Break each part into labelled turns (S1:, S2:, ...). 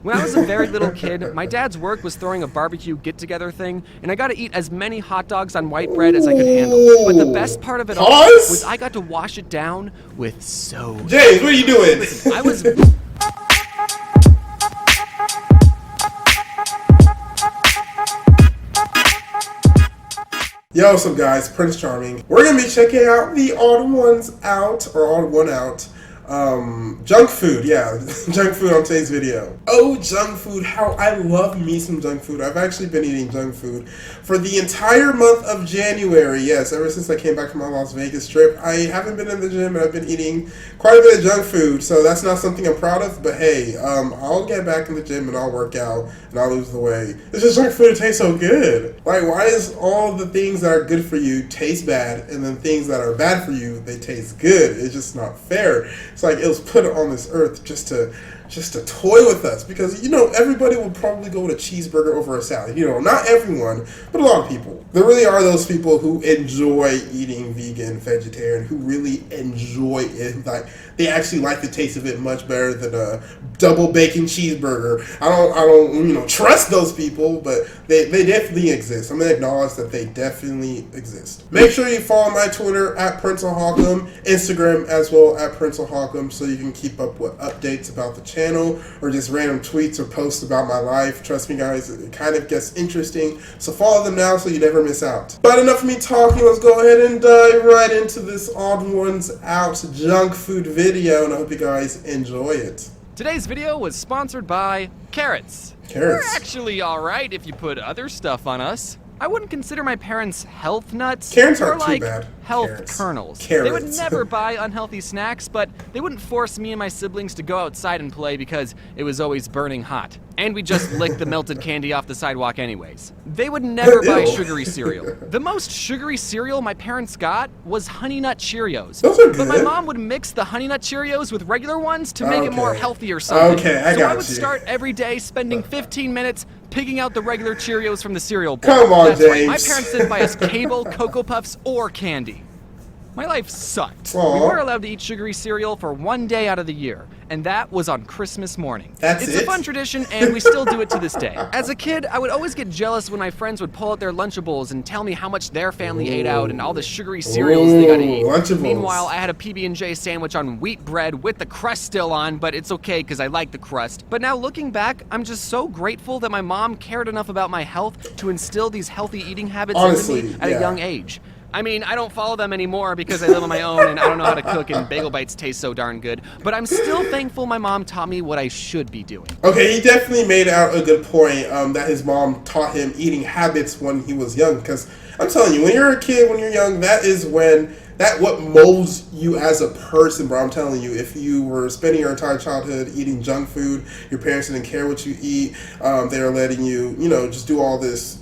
S1: When I was a very little kid, my dad's work was throwing a barbecue get-together thing, and I got to eat as many hot dogs on white bread as I could handle. But the best part of it all was I got to wash it down with soda.
S2: James, what are you doing?
S1: Listen, I was...
S2: Yo, what's up guys, Prince Charming. We're gonna be checking out the Odd1sOut, or Odd1Out, junk food, yeah, junk food on today's video. Oh, junk food, how I love me some junk food. I've actually been eating junk food for the entire month of January. Yes, ever since I came back from my Las Vegas trip, I haven't been in the gym and I've been eating quite a bit of junk food, so that's not something I'm proud of, but hey, I'll get back in the gym and I'll work out and I'll lose the weight. It's just junk food, it tastes so good. Like, why is all the things that are good for you taste bad, and then things that are bad for you, they taste good? It's just not fair. It's like it was put on this earth just to toy with us, because, you know, everybody will probably go with a cheeseburger over a salad. You know, not everyone, but a lot of people. There really are those people who enjoy eating vegan, vegetarian, who really enjoy it. Like, they actually like the taste of it much better than a double bacon cheeseburger. I don't, you know, trust those people, but they definitely exist. I'm gonna acknowledge that they definitely exist. Make sure you follow my Twitter at PrinceOfHawkum, Instagram as well at PrinceOfHawkum, so you can keep up with updates about the channel or just random tweets or posts about my life. Trust me guys, it kind of gets interesting, so follow them now so you never miss out. But enough of me talking, let's go ahead and dive right into this Odd1sOut junk food video, and I hope you guys enjoy it.
S1: Today's video was sponsored by carrots.
S2: Carrots.
S1: We're actually alright if you put other stuff on us. I wouldn't consider my parents health nuts.
S2: Carrots
S1: or
S2: aren't too
S1: like
S2: bad.
S1: health
S2: Carrots.
S1: kernels.
S2: Carrots.
S1: They would never buy unhealthy snacks, but they wouldn't force me and my siblings to go outside and play because it was always burning hot. And we just licked the melted candy off the sidewalk anyways. They would never buy sugary cereal. The most sugary cereal my parents got was Honey Nut Cheerios.
S2: Those are good.
S1: But my mom would mix the Honey Nut Cheerios with regular ones to make it more healthy or something.
S2: Okay, I
S1: so
S2: got
S1: I would
S2: you.
S1: start every day spending 15 minutes picking out the regular Cheerios from the cereal bowl.
S2: Come on,
S1: That's
S2: James.
S1: right, my parents didn't buy us cable, Cocoa Puffs, or candy. My life sucked.
S2: Aww.
S1: We were allowed to eat sugary cereal for one day out of the year, and that was on Christmas morning.
S2: That's
S1: It's
S2: it?
S1: a fun tradition, and we still do it to this day. As a kid, I would always get jealous when my friends would pull out their Lunchables and tell me how much their family ate out and all the sugary cereals they got to eat.
S2: Lunchables.
S1: Meanwhile, I had a PB&J sandwich on wheat bread with the crust still on, but it's okay because I like the crust. But now looking back, I'm just so grateful that my mom cared enough about my health to instill these healthy eating habits into me at a young age. I mean, I don't follow them anymore because I live on my own and I don't know how to cook and bagel bites taste so darn good, but I'm still thankful my mom taught me what I should be doing.
S2: Okay, he definitely made out a good point that his mom taught him eating habits when he was young, because I'm telling you, when you're a kid, when you're young, that is what molds you as a person, bro. I'm telling you, if you were spending your entire childhood eating junk food, your parents didn't care what you eat, they were letting you, you know, just do all this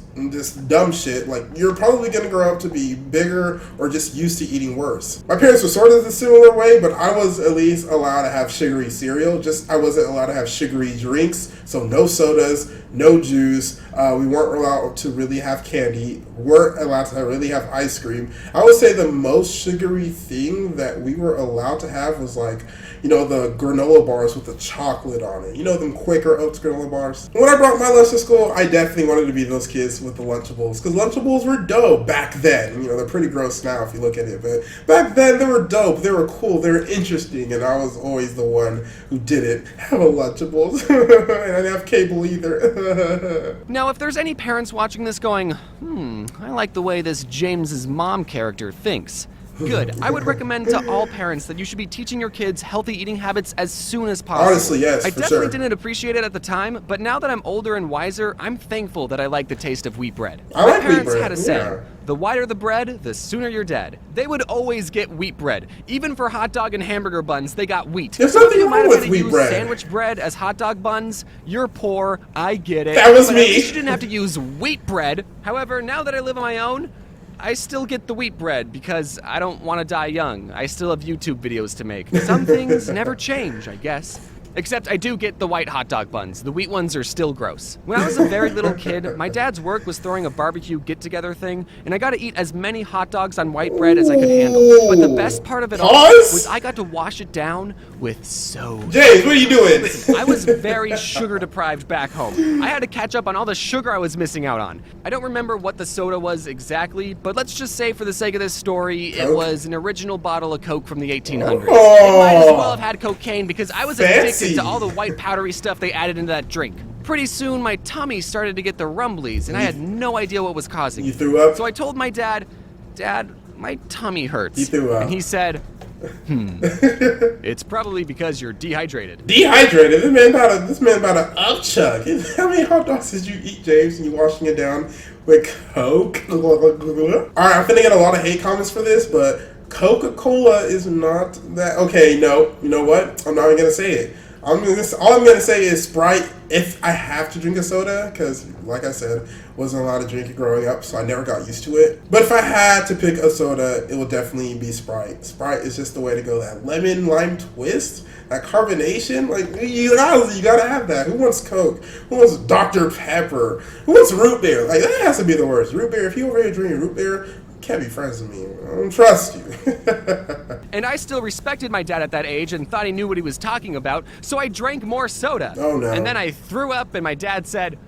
S2: dumb shit, like, you're probably gonna grow up to be bigger or just used to eating worse. My parents were sort of the similar way, but I was at least allowed to have sugary cereal, just I wasn't allowed to have sugary drinks, so no sodas, no juice, we weren't allowed to really have candy, weren't allowed to really have ice cream. I would say the most sugary thing that we were allowed to have was, like, you know, the granola bars with the chocolate on it. You know, them Quaker Oats granola bars. When I brought my lunch to school, I definitely wanted to be those kids with the Lunchables, because Lunchables were dope back then. You know, they're pretty gross now if you look at it, but back then they were dope, they were cool, they were interesting, and I was always the one who didn't have a Lunchables. And I didn't have cable either.
S1: Now, if there's any parents watching this going, I like the way this James's mom character thinks. Good. I would recommend to all parents that you should be teaching your kids healthy eating habits as soon as possible.
S2: Honestly, yes,
S1: I
S2: for
S1: definitely
S2: sure.
S1: didn't appreciate it at the time, but now that I'm older and wiser, I'm thankful that I like the taste of wheat bread.
S2: I like
S1: My
S2: wheat
S1: parents
S2: bread,
S1: had a saying,
S2: yeah.
S1: the whiter the bread, the sooner you're dead. They would always get wheat bread. Even for hot dog and hamburger buns, they got wheat.
S2: There's
S1: So
S2: nothing
S1: if you might
S2: wrong
S1: have
S2: with
S1: had to
S2: wheat
S1: use
S2: bread.
S1: sandwich bread as hot dog buns, you're poor, I get it.
S2: That was
S1: but
S2: me.
S1: At least you didn't have to use wheat bread. However, now that I live on my own, I still get the wheat bread because I don't want to die young. I still have YouTube videos to make. Some things never change, I guess. Except I do get the white hot dog buns. The wheat ones are still gross. When I was a very little kid, my dad's work was throwing a barbecue get-together thing, and I got to eat as many hot dogs on white bread as I could handle. But the best part of it all was I got to wash it down with soda.
S2: James, what are you doing?
S1: Listen, I was very sugar-deprived back home. I had to catch up on all the sugar I was missing out on. I don't remember what the soda was exactly, but let's just say for the sake of this story,
S2: Coke?
S1: It was an original bottle of Coke from the 1800s.
S2: Oh,
S1: It might as well have had cocaine because I was
S2: fancy.
S1: addicted to all the white powdery stuff they added into that drink. Pretty soon, my tummy started to get the rumblies, and I had no idea what was causing it.
S2: You threw up?
S1: So I told my dad, Dad, my tummy hurts.
S2: You threw up.
S1: And he said, it's probably because you're dehydrated.
S2: Dehydrated? This man about to upchuck. How many hot dogs did you eat, James, and you washing it down with Coke? Alright, I'm finna get a lot of hate comments for this, but Coca-Cola is not that... Okay, no. You know what? I'm not even gonna say it. All I'm gonna say is Sprite if I have to drink a soda, because like I said, wasn't allowed to drink it growing up, so I never got used to it. But if I had to pick a soda, it will definitely be Sprite. Sprite is just the way to go. That lemon lime twist, that carbonation, like you gotta have that. Who wants Coke? Who wants Dr. Pepper? Who wants root beer? Like that has to be the worst. Root beer. If you over here drinking root beer, can't be friends with me. I don't trust you.
S1: And I still respected my dad at that age and thought he knew what he was talking about, so I drank more soda.
S2: Oh no.
S1: And then I threw up and my dad said,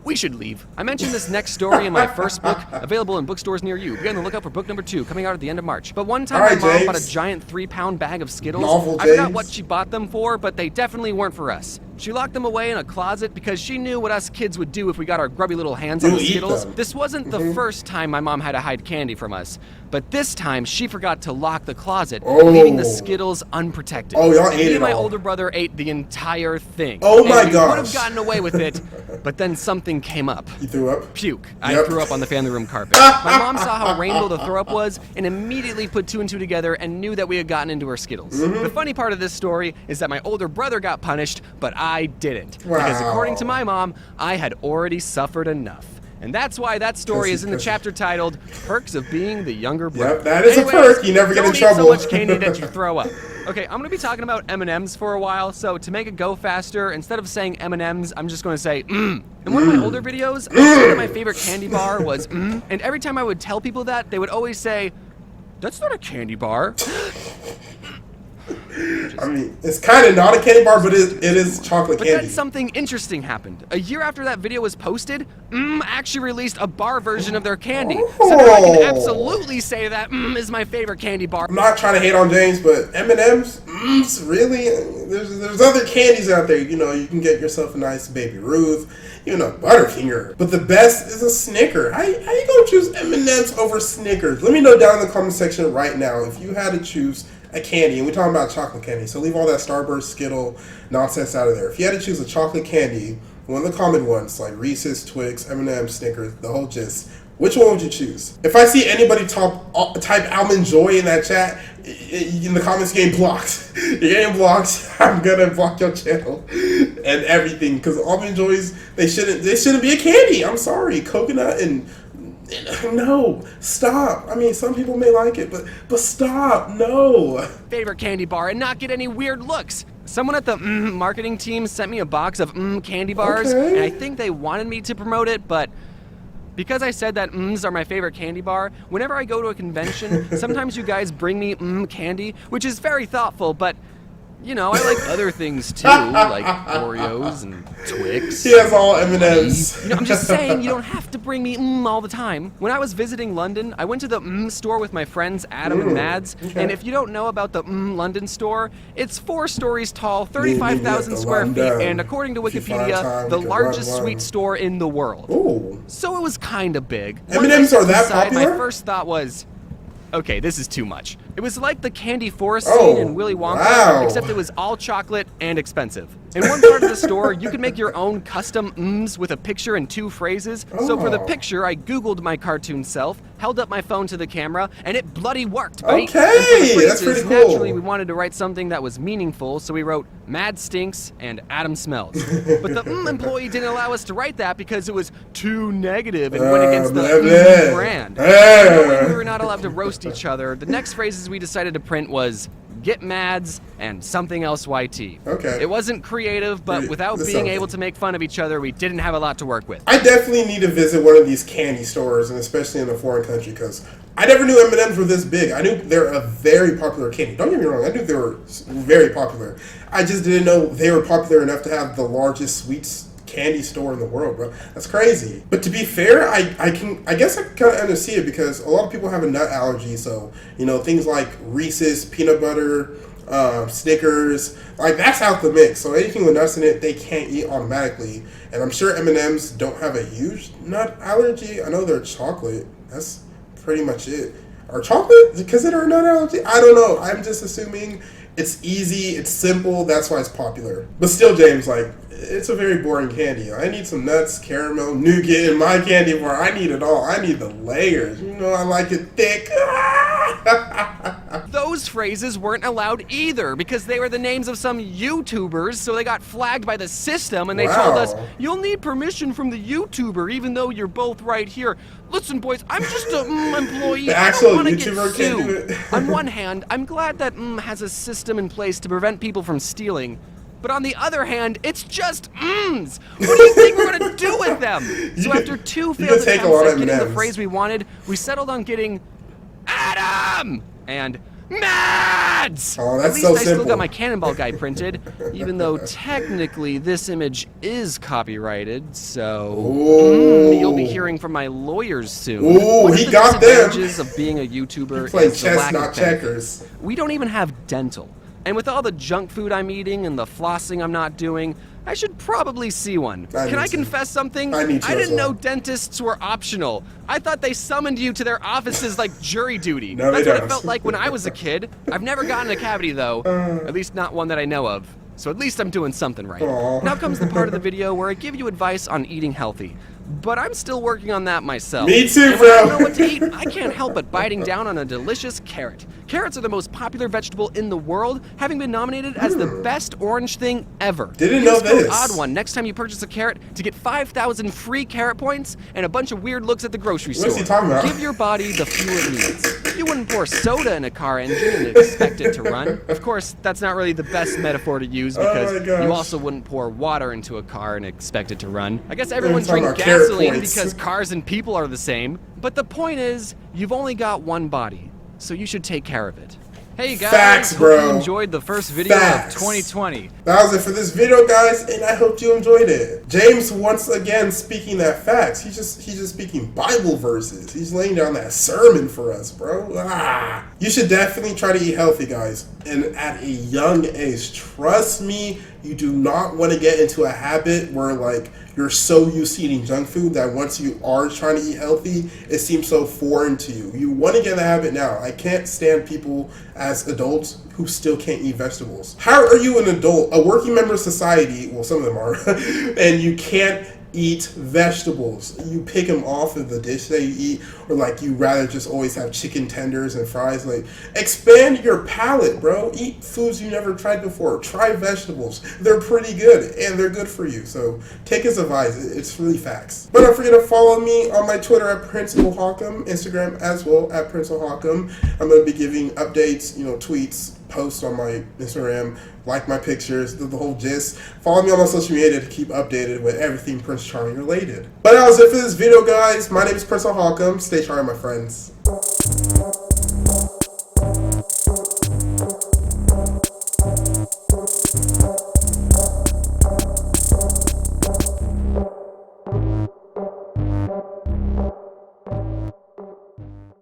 S1: we should leave. I mentioned this next story in my first book, available in bookstores near you. Be on the lookout for book number 2, coming out at the end of March. But one time my mom bought a giant 3-pound bag of Skittles.
S2: Novel,
S1: I forgot
S2: James.
S1: what she bought them for, but they definitely weren't for us. She locked them away in a closet because she knew what us kids would do if we got our grubby little hands on the
S2: Eat
S1: Skittles.
S2: them.
S1: This wasn't the first time my mom had to hide candy from us, but this time she forgot to lock the closet, leaving the Skittles unprotected.
S2: Oh, y'all
S1: And
S2: ate
S1: me
S2: it
S1: and my
S2: all.
S1: older brother ate the entire thing.
S2: Oh my
S1: and we would have
S2: gosh.
S1: gotten away with it, but then something came up.
S2: You threw up?
S1: Puke. I
S2: Yep.
S1: threw up on the family room carpet. My mom saw how rainbow the throw up was and immediately put 2 and 2 together and knew that we had gotten into our Skittles. The funny part of this story is that my older brother got punished, but I didn't. Because
S2: Wow.
S1: according to my mom, I had already suffered enough. And that's why that story is in the chapter titled Perks of Being the Younger Brother.
S2: Yep, that is a perk. You never get in
S1: don't eat
S2: trouble.
S1: so much candy that you throw up. Okay, I'm gonna be talking about M&Ms for a while, so to make it go faster, instead of saying M&Ms, I'm just gonna say In one of my older videos, I said that my favorite candy bar was and every time I would tell people that, they would always say, that's not a candy bar.
S2: I mean, it's kind of not a candy bar, but it is chocolate
S1: But
S2: candy.
S1: then something interesting happened. A year after that video was posted, actually released a bar version of their candy. So now I can absolutely say that is my favorite candy bar.
S2: I'm not trying to hate on James, but M&M's, really? There's other candies out there. You know, you can get yourself a nice Baby Ruth, even a Butterfinger. But the best is a Snicker. How you gonna choose M&M's over Snickers? Let me know down in the comment section right now if you had to choose a candy, and we're talking about chocolate candy, so leave all that Starburst, Skittle nonsense out of there. If you had to choose a chocolate candy, one of the common ones like Reese's, Twix, M&M's, Snickers, the whole gist, which one would you choose? If I see anybody type Almond Joy in that chat, in the comments, getting blocked. You're getting blocked. I'm gonna block your channel and everything because Almond Joys they shouldn't be a candy. I'm sorry, coconut and. No, stop. I mean, some people may like it, but stop. No.
S1: Favorite candy bar and not get any weird looks. Someone at the marketing team sent me a box of candy bars,
S2: Okay.
S1: and I think they wanted me to promote it, but because I said that are my favorite candy bar, whenever I go to a convention, sometimes you guys bring me candy, which is very thoughtful, but you know, I like other things too, like Oreos and Twix.
S2: He has all M&M's.
S1: You know, I'm just saying you don't have to bring me all the time. When I was visiting London, I went to the store with my friends Adam and Mads.
S2: Okay.
S1: And if you don't know about the London store, it's 4 stories tall, 35,000 square feet, and according to Wikipedia, the largest sweet store in the world.
S2: Ooh.
S1: So it was kind of big.
S2: M&Ms are that
S1: Inside,
S2: popular?
S1: My first thought was, okay, this is too much. It was like the candy forest
S2: Oh,
S1: scene in Willy Wonka,
S2: wow.
S1: except it was all chocolate and expensive. In one part of the store, you could make your own custom with a picture and 2 phrases. So for the
S2: Oh.
S1: picture, I Googled my cartoon self, held up my phone to the camera, and it bloody worked, right?
S2: Okay,
S1: And for the
S2: that's
S1: phrases,
S2: pretty cool.
S1: Naturally, we wanted to write something that was meaningful, so we wrote Mad Stinks and Adam Smells. But the employee didn't allow us to write that because it was too negative and went against the brand. Knowing we were not allowed to roast each other, the next phrases we decided to print was Get Mads, and something else YT.
S2: Okay.
S1: It wasn't creative, but without being able to make fun of each other, we didn't have a lot to work with.
S2: I definitely need to visit one of these candy stores, and especially in a foreign country, because I never knew M&Ms were this big. I knew they're a very popular candy. Don't get me wrong, I knew they were very popular. I just didn't know they were popular enough to have the largest sweets candy store in the world, bro. That's crazy. But to be fair, I guess I kind of understand it, because a lot of people have a nut allergy. So, you know, things like Reese's, peanut butter, Snickers, like that's out the mix. So anything with nuts in it, they can't eat automatically. And I'm sure M&Ms don't have a huge nut allergy. I know they're chocolate. That's pretty much it. Are chocolate considered a nut allergy? I don't know. I'm just assuming it's easy, it's simple, that's why it's popular. But still, James, like, it's a very boring candy. I need some nuts, caramel, nougat in my candy bar. I need it all. I need the layers. You know, I like it thick.
S1: Those phrases weren't allowed either because they were the names of some YouTubers, so they got flagged by the system and they told us, you'll need permission from the YouTuber even though you're both right here. Listen, boys, I'm just an employee.
S2: The actual
S1: I don't want to
S2: YouTuber
S1: get
S2: can't do
S1: sued.
S2: it.
S1: On one hand, I'm glad that has a system in place to prevent people from stealing. But on the other hand, it's just mms. What do you think we're gonna do with them? So after two failed attempts at getting the phrase we wanted, we settled on getting Adam and Mads.
S2: Oh, that's
S1: At least
S2: so
S1: I still
S2: simple.
S1: got my Cannonball guy printed, even though technically this image is copyrighted. So you'll be hearing from my lawyers soon.
S2: Ooh,
S1: One of
S2: he
S1: the
S2: got them.
S1: disadvantages of being a YouTuber
S2: Playing
S1: is the
S2: chess,
S1: lack
S2: not
S1: of benefits.
S2: checkers.
S1: We don't even have dental. And with all the junk food I'm eating and the flossing I'm not doing, I should probably see one. Can I confess something?
S2: I need to as
S1: didn't
S2: well.
S1: know dentists were optional. I thought they summoned you to their offices like jury duty.
S2: No,
S1: That's
S2: they
S1: what
S2: don't.
S1: it felt like when I was a kid. I've never gotten a cavity though, at least not one that I know of. So at least I'm doing something right.
S2: Aw.
S1: Now comes the part of the video where I give you advice on eating healthy. But I'm still working on that myself.
S2: Me too,
S1: And when I don't know
S2: bro.
S1: what to eat, I can't help but biting down on a delicious carrot. Carrots are the most popular vegetable in the world, having been nominated as the best orange thing ever.
S2: Didn't know
S1: Use code
S2: this.
S1: TheOdd1 next time you purchase a carrot to get 5,000 free carrot points and a bunch of weird looks at the grocery store.
S2: What's he talking about?
S1: Give your body the fuel it needs. You wouldn't pour soda in a car engine and expect it to run. Of course, that's not really the best metaphor to use because
S2: my gosh.
S1: you also wouldn't pour water into a car and expect it to run. I guess everyone
S2: talking
S1: drinks
S2: about carrot
S1: gasoline
S2: points.
S1: because cars and people are the same. But the point is, you've only got one body, so you should take care of it. Hey guys,
S2: Facts,
S1: hope
S2: bro.
S1: you enjoyed the first video
S2: Facts.
S1: of 2020.
S2: That was it for this video, guys, and I hope you enjoyed it. James once again speaking that facts. He's just speaking Bible verses. He's laying down that sermon for us, bro. You should definitely try to eat healthy, guys. And at a young age, trust me, you do not want to get into a habit where like you're so used to eating junk food that once you are trying to eat healthy, it seems so foreign to you. You want to get in the habit now. I can't stand people as adults who still can't eat vegetables. How are you an adult, a working member of society, well some of them are, and you can't eat vegetables? You pick them off of the dish that you eat, or like you rather just always have chicken tenders and fries. Like, expand your palate, bro. Eat foods you never tried before. Try vegetables. They're pretty good and they're good for you. So take his advice. It's really facts. But don't forget to follow me on my Twitter at Principal Hawcom, Instagram as well at Principal Hawcom. I'm going to be giving updates, tweets, posts on my Instagram, like my pictures, the whole gist. Follow me on my social media to keep updated with everything Prince Charming related. But that was it for this video, guys. My name is Prince Hawcom. Stay charming, my friends.